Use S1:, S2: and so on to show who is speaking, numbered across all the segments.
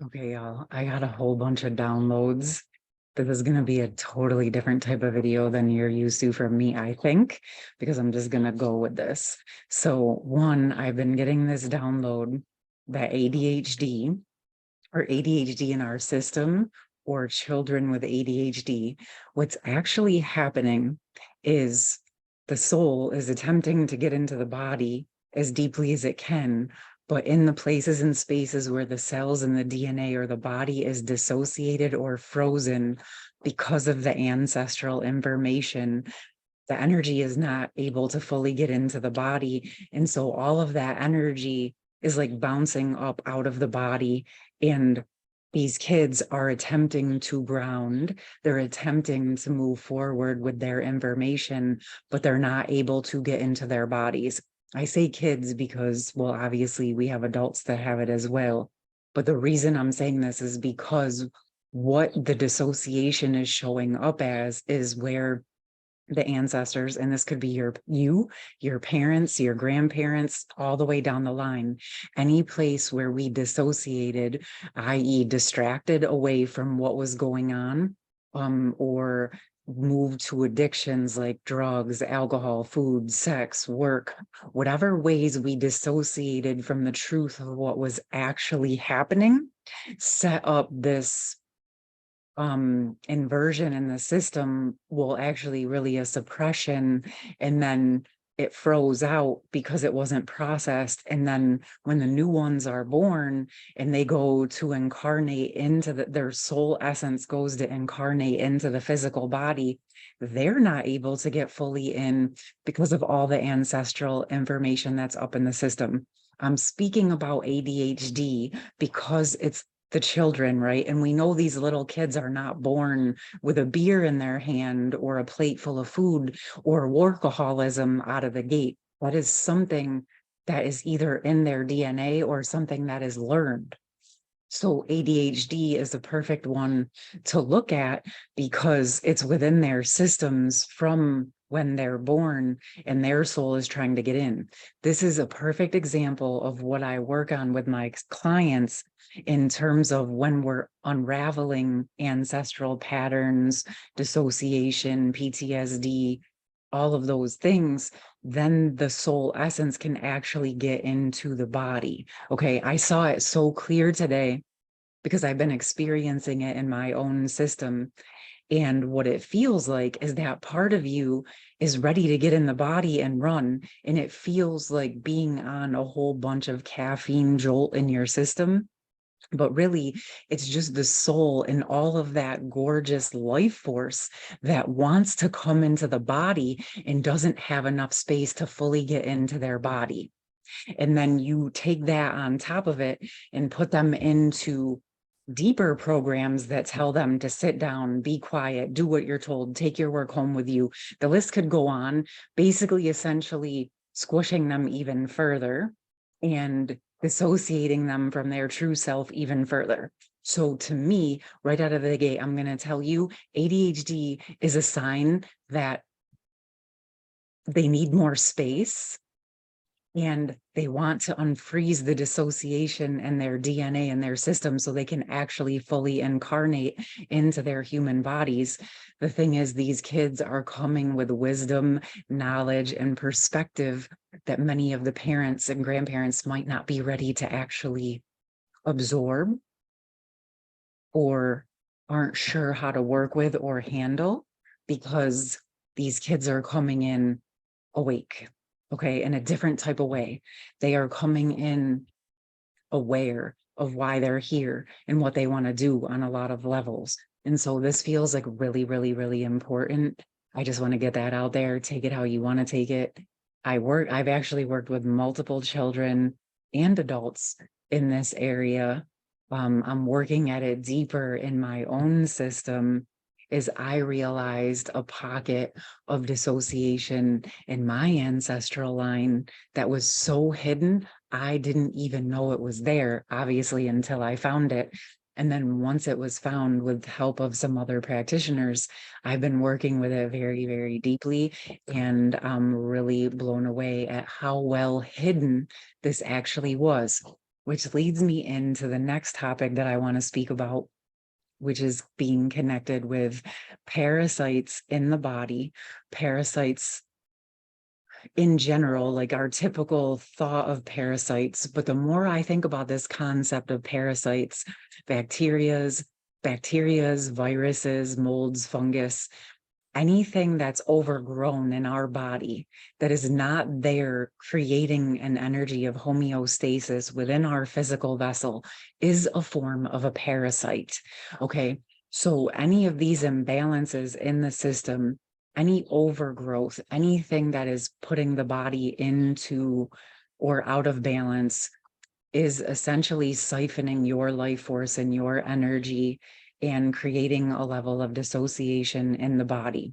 S1: Okay, y'all, I got a whole bunch of downloads. This is going to be a totally different type of video than you're used to from me, I think, because I'm just going to go with this. So, one, I've been getting this download that ADHD in our system or children with ADHD, what's actually happening is the soul is attempting to get into the body as deeply as it can, but in the places and spaces where the cells and the DNA or the body is dissociated or frozen because of the ancestral information, the energy is not able to fully get into the body. And so all of that energy is like bouncing up out of the body. And these kids are attempting to ground, they're attempting to move forward with their information, but they're not able to get into their bodies. I say kids because, well, obviously we have adults that have it as well. But the reason I'm saying this is because what the dissociation is showing up as is where the ancestors, and this could be your parents, your grandparents, all the way down the line, any place where we dissociated, i.e. distracted away from what was going on, or moved to addictions like drugs, alcohol, food, sex, work, whatever ways we dissociated from the truth of what was actually happening, set up this inversion in the system, will actually really a suppression, and then it froze out because it wasn't processed. And then when the new ones are born and they go to incarnate into their soul essence goes to incarnate into the physical body, they're not able to get fully in because of all the ancestral information that's up in the system. I'm speaking about ADHD because it's the children, right? And we know these little kids are not born with a beer in their hand or a plate full of food or workaholism out of the gate. That is something that is either in their DNA or something that is learned. So ADHD is the perfect one to look at because it's within their systems from when they're born and their soul is trying to get in. This is a perfect example of what I work on with my clients in terms of when we're unraveling ancestral patterns, dissociation, PTSD, all of those things, then the soul essence can actually get into the body. Okay, I saw it so clear today because I've been experiencing it in my own system. And what it feels like is that part of you is ready to get in the body and run. And it feels like being on a whole bunch of caffeine jolt in your system. But really, it's just the soul and all of that gorgeous life force that wants to come into the body and doesn't have enough space to fully get into their body. And then you take that on top of it and put them into deeper programs that tell them to sit down, be quiet, do what you're told, take your work home with you. The list could go on, basically, essentially squishing them even further and dissociating them from their true self even further. So to me, right out of the gate, I'm going to tell you ADHD is a sign that they need more space and they want to unfreeze the dissociation in their DNA and their system so they can actually fully incarnate into their human bodies. The thing is, these kids are coming with wisdom, knowledge, and perspective that many of the parents and grandparents might not be ready to actually absorb or aren't sure how to work with or handle because these kids are coming in awake, okay, in a different type of way. They are coming in aware of why they're here and what they want to do on a lot of levels. And so this feels like really, really, really important. I just want to get that out there. Take it how you want to take it. I've actually worked with multiple children and adults in this area. I'm working at it deeper in my own system as I realized a pocket of dissociation in my ancestral line that was so hidden, I didn't even know it was there, obviously, until I found it. And then once it was found with help of some other practitioners, I've been working with it very, very deeply. And I'm really blown away at how well hidden this actually was. which leads me into the next topic that I want to speak about, which is being connected with parasites in the body, parasites in general, like our typical thought of parasites. But the more I think about this concept of parasites, bacterias, viruses, molds, fungus, anything that's overgrown in our body that is not there creating an energy of homeostasis within our physical vessel is a form of a parasite. Okay. So any of these imbalances in the system, any overgrowth, anything that is putting the body into or out of balance is essentially siphoning your life force and your energy and creating a level of dissociation in the body.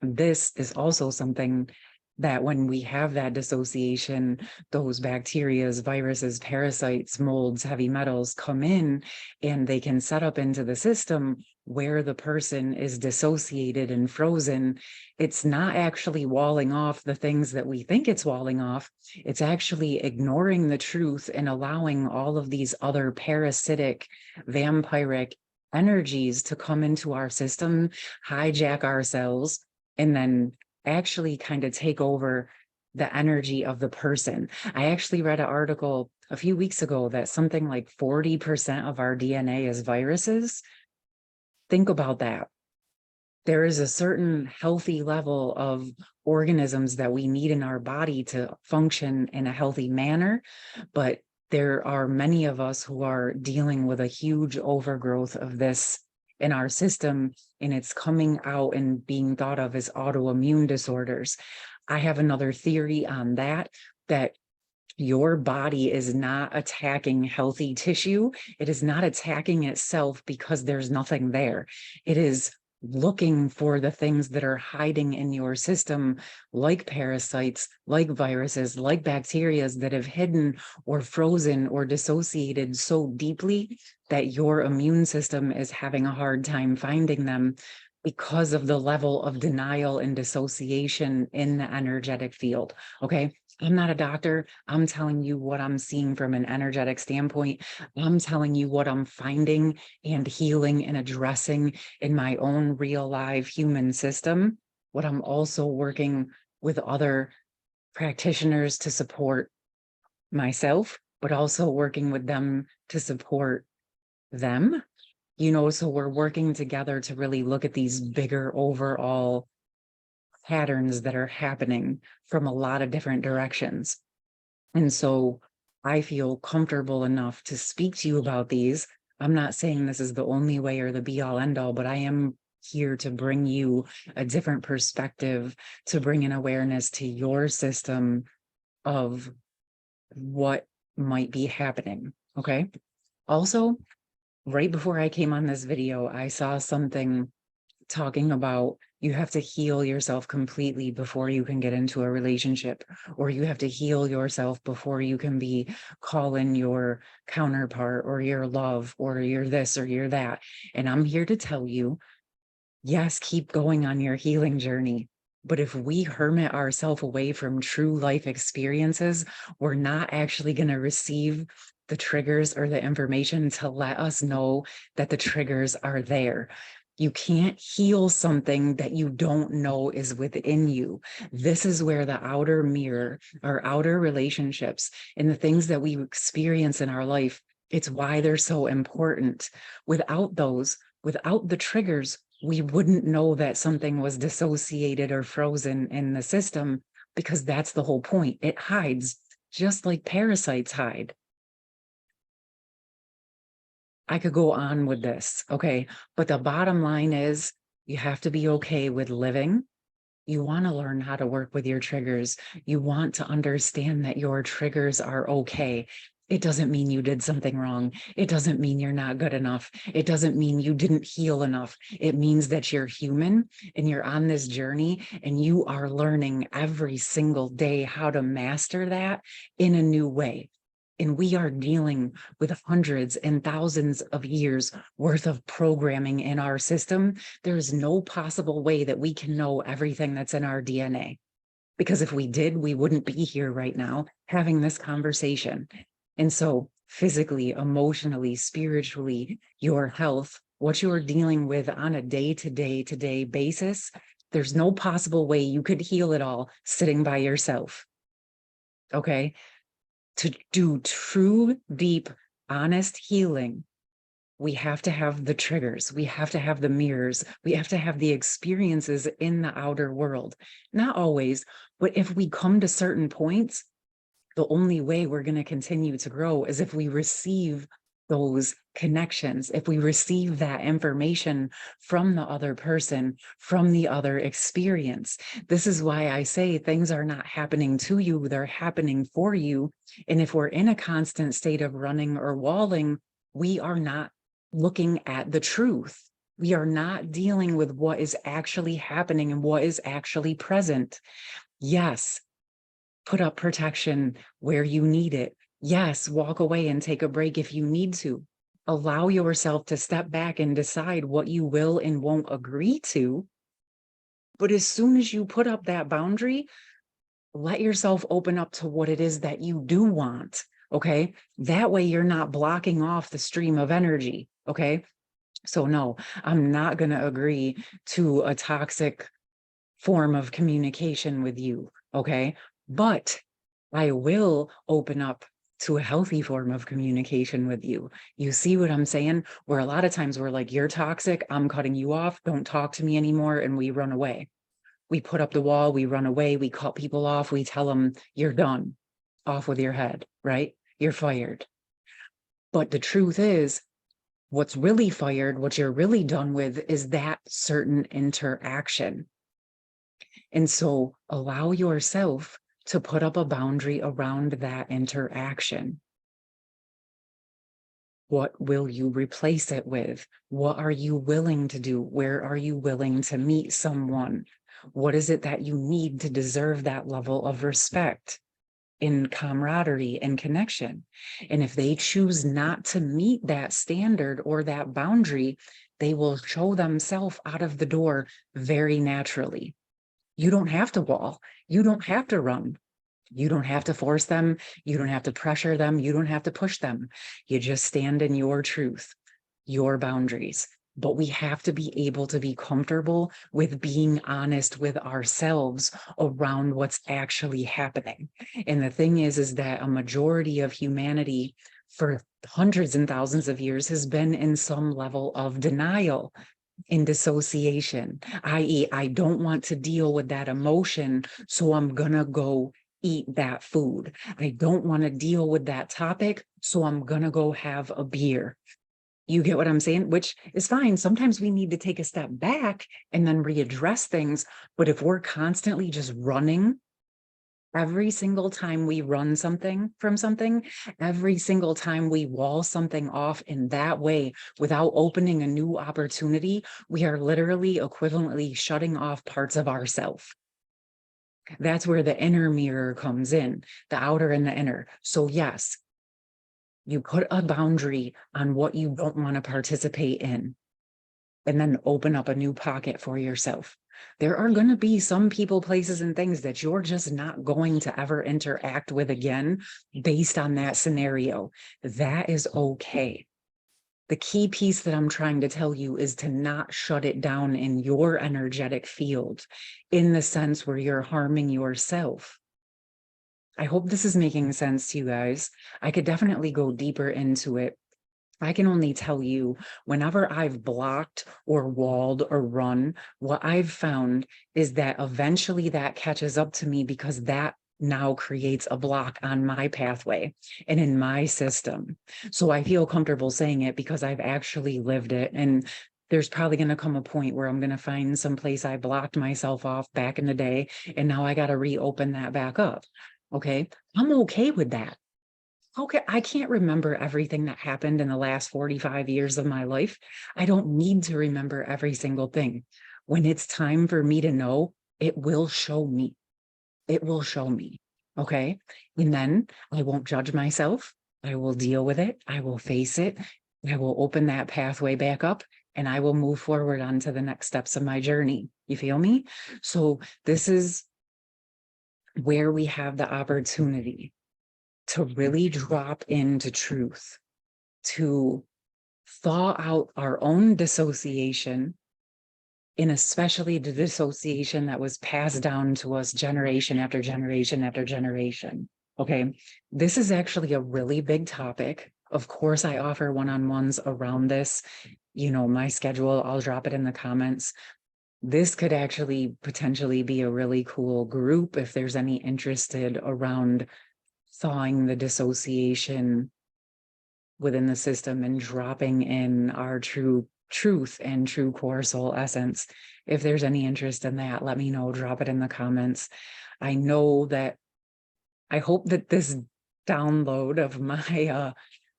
S1: This is also something that when we have that dissociation, those bacteria, viruses, parasites, molds, heavy metals come in and they can set up into the system where the person is dissociated and frozen. It's not actually walling off the things that we think it's walling off. It's actually ignoring the truth and allowing all of these other parasitic, vampiric energies to come into our system, hijack our cells, and then actually kind of take over the energy of the person. I actually read an article a few weeks ago that something like 40% of our DNA is viruses. Think about that. There is a certain healthy level of organisms that we need in our body to function in a healthy manner, but there are many of us who are dealing with a huge overgrowth of this in our system, and it's coming out and being thought of as autoimmune disorders. I have another theory on that your body is not attacking healthy tissue. It is not attacking itself because there's nothing there. It is looking for the things that are hiding in your system, like parasites, like viruses, like bacteria that have hidden or frozen or dissociated so deeply that your immune system is having a hard time finding them because of the level of denial and dissociation in the energetic field. Okay. I'm not a doctor. I'm telling you what I'm seeing from an energetic standpoint. I'm telling you what I'm finding and healing and addressing in my own real live human system. What I'm also working with other practitioners to support myself, but also working with them to support them. So we're working together to really look at these bigger overall patterns that are happening from a lot of different directions. And so I feel comfortable enough to speak to you about these. I'm not saying this is the only way or the be all end all, but I am here to bring you a different perspective, to bring an awareness to your system of what might be happening. Okay. Also, right before I came on this video, I saw something talking about you have to heal yourself completely before you can get into a relationship, or you have to heal yourself before you can be calling your counterpart or your love or your this or your that. And I'm here to tell you, yes, keep going on your healing journey. But if we hermit ourselves away from true life experiences, we're not actually going to receive the triggers or the information to let us know that the triggers are there. You can't heal something that you don't know is within you. This is where the outer mirror, our outer relationships, and the things that we experience in our life, it's why they're so important. Without those, without the triggers, we wouldn't know that something was dissociated or frozen in the system, because that's the whole point. It hides, just like parasites hide. I could go on with this, okay? But the bottom line is you have to be okay with living. You want to learn how to work with your triggers. You want to understand that your triggers are okay. It doesn't mean you did something wrong. It doesn't mean you're not good enough. It doesn't mean you didn't heal enough. It means that you're human and you're on this journey and you are learning every single day how to master that in a new way. And we are dealing with hundreds and thousands of years worth of programming in our system. There is no possible way that we can know everything that's in our DNA. Because if we did, we wouldn't be here right now having this conversation. And so physically, emotionally, spiritually, your health, what you're dealing with on a day-to-day basis, there's no possible way you could heal it all sitting by yourself. Okay? To do true, deep, honest healing, we have to have the triggers. We have to have the mirrors. We have to have the experiences in the outer world. Not always, but if we come to certain points, the only way we're going to continue to grow is if we receive those connections, if we receive that information from the other person, from the other experience. This is why I say things are not happening to you, they're happening for you. And if we're in a constant state of running or walling, we are not looking at the truth. We are not dealing with what is actually happening and what is actually present. Yes, put up protection where you need it. Yes, walk away and take a break if you need to. Allow yourself to step back and decide what you will and won't agree to. But as soon as you put up that boundary, let yourself open up to what it is that you do want. Okay. That way you're not blocking off the stream of energy. Okay. So no, I'm not going to agree to a toxic form of communication with you. Okay. But I will open up to a healthy form of communication with you. You see what I'm saying? Where a lot of times we're like, you're toxic, I'm cutting you off, don't talk to me anymore, and we run away. We put up the wall, we run away, we cut people off, we tell them, you're done, off with your head, right? You're fired. But the truth is, what's really fired, what you're really done with is that certain interaction. And so allow yourself to put up a boundary around that interaction. What will you replace it with? What are you willing to do? Where are you willing to meet someone? What is it that you need to deserve that level of respect in camaraderie and connection? And if they choose not to meet that standard or that boundary, they will show themselves out of the door very naturally. You don't have to wall. You don't have to run. You don't have to force them. You don't have to pressure them. You don't have to push them. You just stand in your truth, your boundaries. But we have to be able to be comfortable with being honest with ourselves around what's actually happening. And the thing is that a majority of humanity for hundreds and thousands of years has been in some level of denial, in dissociation, i.e., I don't want to deal with that emotion, so I'm gonna go eat that food. I don't want to deal with that topic, so I'm gonna go have a beer. You get what I'm saying? Which is fine. Sometimes we need to take a step back and then readdress things. But if we're constantly just running, every single time we run something from something, every single time we wall something off in that way without opening a new opportunity, we are literally equivalently shutting off parts of ourselves. That's where the inner mirror comes in, the outer and the inner. So yes, you put a boundary on what you don't want to participate in, and then open up a new pocket for yourself. There are going to be some people, places, and things that you're just not going to ever interact with again based on that scenario. That is okay. The key piece that I'm trying to tell you is to not shut it down in your energetic field in the sense where you're harming yourself. I hope this is making sense to you guys. I could definitely go deeper into it. I can only tell you, whenever I've blocked or walled or run, what I've found is that eventually that catches up to me because that now creates a block on my pathway and in my system. So I feel comfortable saying it because I've actually lived it. And there's probably going to come a point where I'm going to find some place I blocked myself off back in the day, and now I got to reopen that back up. Okay. I'm okay with that. Okay, I can't remember everything that happened in the last 45 years of my life. I don't need to remember every single thing. When it's time for me to know, it will show me. It will show me. Okay. And then I won't judge myself. I will deal with it. I will face it. I will open that pathway back up, and I will move forward onto the next steps of my journey. You feel me? So this is where we have the opportunity to really drop into truth, to thaw out our own dissociation, and especially the dissociation that was passed down to us generation after generation after generation. Okay, this is actually a really big topic. Of course, I offer one-on-ones around this. You know, my schedule, I'll drop it in the comments. This could actually potentially be a really cool group if there's any interested around thawing the dissociation within the system and dropping in our true truth and true core soul essence. If there's any interest in that, let me know, drop it in the comments. I know that I hope that this download of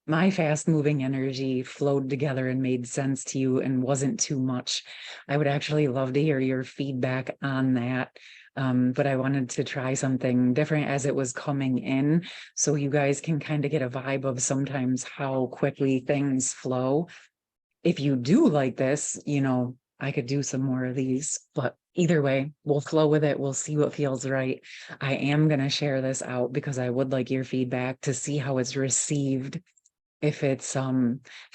S1: my fast moving energy flowed together and made sense to you and wasn't too much. I would actually love to hear your feedback on that. But I wanted to try something different as it was coming in, so you guys can kind of get a vibe of sometimes how quickly things flow. If you do like this, you know, I could do some more of these, but either way, we'll flow with it. We'll see what feels right. I am going to share this out because I would like your feedback to see how it's received, if it's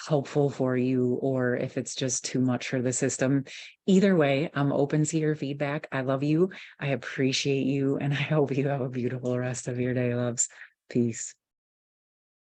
S1: helpful for you or if it's just too much for the system. Either way, I'm open to your feedback. I love you. I appreciate you. And I hope you have a beautiful rest of your day, loves. Peace.